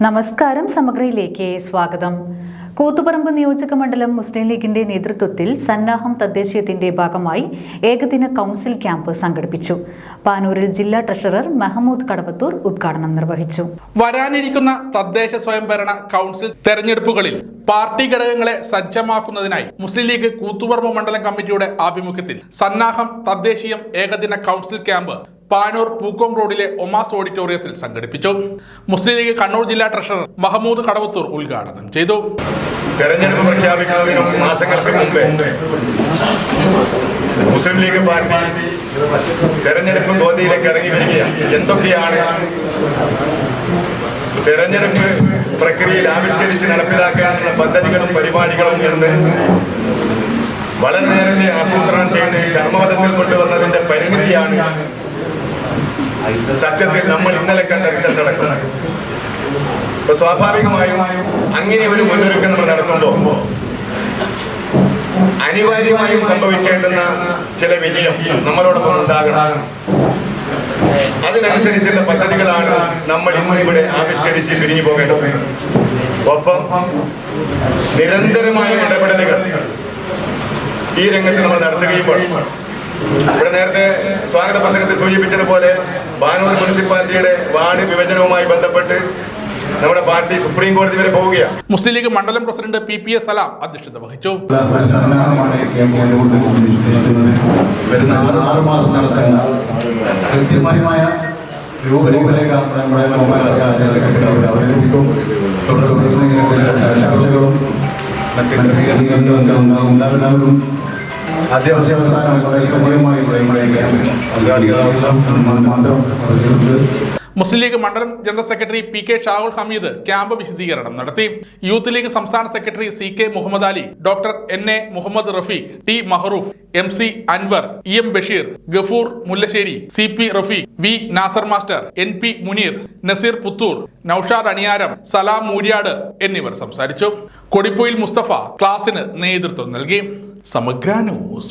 നമസ്കാരം, സമഗ്രയിലേക്ക് സ്വാഗതം. കൂത്തുപറമ്പ് നിയോജക മണ്ഡലം മുസ്ലിം ലീഗിന്റെ നേതൃത്വത്തിൽ സന്നാഹം തദ്ദേശീയത്തിന്റെ ഭാഗമായി ഏകദിന കൗൺസിൽ ക്യാമ്പ് സംഘടിപ്പിച്ചു. പാനൂരിൽ ജില്ലാ ട്രഷറർ മഹമ്മൂദ് കടവത്തൂർ ഉദ്ഘാടനം നിർവഹിച്ചു. വരാനിരിക്കുന്ന തദ്ദേശ സ്വയംഭരണ കൗൺസിൽ തെരഞ്ഞെടുപ്പുകളിൽ പാർട്ടി ഘടകങ്ങളെ സജ്ജമാക്കുന്നതിനായി മുസ്ലിം ലീഗ് കൂത്തുപറമ്പ് മണ്ഡലം കമ്മിറ്റിയുടെ ആഭിമുഖ്യത്തിൽ സന്നാഹം തദ്ദേശീയം ഏകദിന കൗൺസിൽ ക്യാമ്പ് പാനൂർ പൂക്കോം റോഡിലെ ഒമാസ് ഓഡിറ്റോറിയത്തിൽ സംഘടിപ്പിച്ചു. മുസ്ലിം ലീഗ് കണ്ണൂർ ജില്ലാ ട്രഷറർ മഹമ്മൂദ് കടവത്തൂർ ഉദ്ഘാടനം ചെയ്തു. തെരഞ്ഞെടുപ്പ് പ്രഖ്യാപിക്കുന്നതിനും മാസങ്ങൾക്ക് മുമ്പേ മുസ്ലിം ലീഗ് പാർട്ടി തെരഞ്ഞെടുപ്പ് ഗോതിയിലേക്ക് ഇറങ്ങി വരികയാണ്. എന്തൊക്കെയാണ് തെരഞ്ഞെടുപ്പ് പ്രക്രിയയിൽ ആവിഷ്കരിച്ച് നടപ്പിലാക്കാനുള്ള പദ്ധതികളും പരിപാടികളും എന്ന് വളരെ നേരത്തെ ആസൂത്രണം ചെയ്ത് കർമ്മപഥത്തിൽ കൊണ്ടുവന്നതിന്റെ പരിമിതിയാണ് സത്യത്തിൽ നമ്മൾ ഇന്നലെ കണ്ട റിസൾട്ട് അടക്കുന്നത്. ഇപ്പൊ സ്വാഭാവികമായും അങ്ങനെ ഒരു മുന്നൊരുക്കം നമ്മൾ നടത്തുമ്പോൾ അനിവാര്യമായും സംഭവിക്കേണ്ടുന്ന ചില വിജയം നമ്മളോടൊപ്പം ഉണ്ടാകണം. അതിനനുസരിച്ചുള്ള പദ്ധതികളാണ് നമ്മൾ ഇന്ന് ഇവിടെ ആവിഷ്കരിച്ച് പിരിഞ്ഞു പോകേണ്ടത്. ഒപ്പം നിരന്തരമായ ഇടപെടലുകൾ ഈ രംഗത്ത് നമ്മൾ നടത്തുകയും ഇവിടെ നേരത്തെ സ്വാഗത പ്രസംഗത്തിൽ സൂചിപ്പിച്ചതുപോലെ പാനൂർ മുനിസിപ്പാലിറ്റിയുടെ വാർഡ് വിഭജനവുമായി ബന്ധപ്പെട്ട് നമ്മുടെ പാർട്ടി സുപ്രീം കോടതി വരെ പോവുകയാണ്. മുസ്ലിം ലീഗ് മണ്ഡലം പ്രസിഡന്റ് PPS സലാം അധ്യക്ഷത വഹിച്ചു. കൃത്യമായ രൂപരേഖ ചർച്ചകളും ഉണ്ടാകും. മുസ്ലിം ലീഗ് മണ്ഡലം general secretary PK Shahul Hameed camp വിശദീകരണം നടത്തി. യൂത്ത് ലീഗ് സംസ്ഥാന secretary CK Muhammad Ali, doctor NA Muhammad Rafeeq, T Mahroof, MC Anwar, EM Basheer, Gafoor Mullassery, CP Rafeeq, V Nasar master, NP Muneer, Naseer Puthur, Noushad Aniyaram, Salam Mooryad എന്നിവർ സംസാരിച്ചു. കൊടിപ്പൊയിൽ മുസ്തഫ ക്ലാസിന് നേതൃത്വം നൽകി. സമഗ്ര ന്യൂസ്.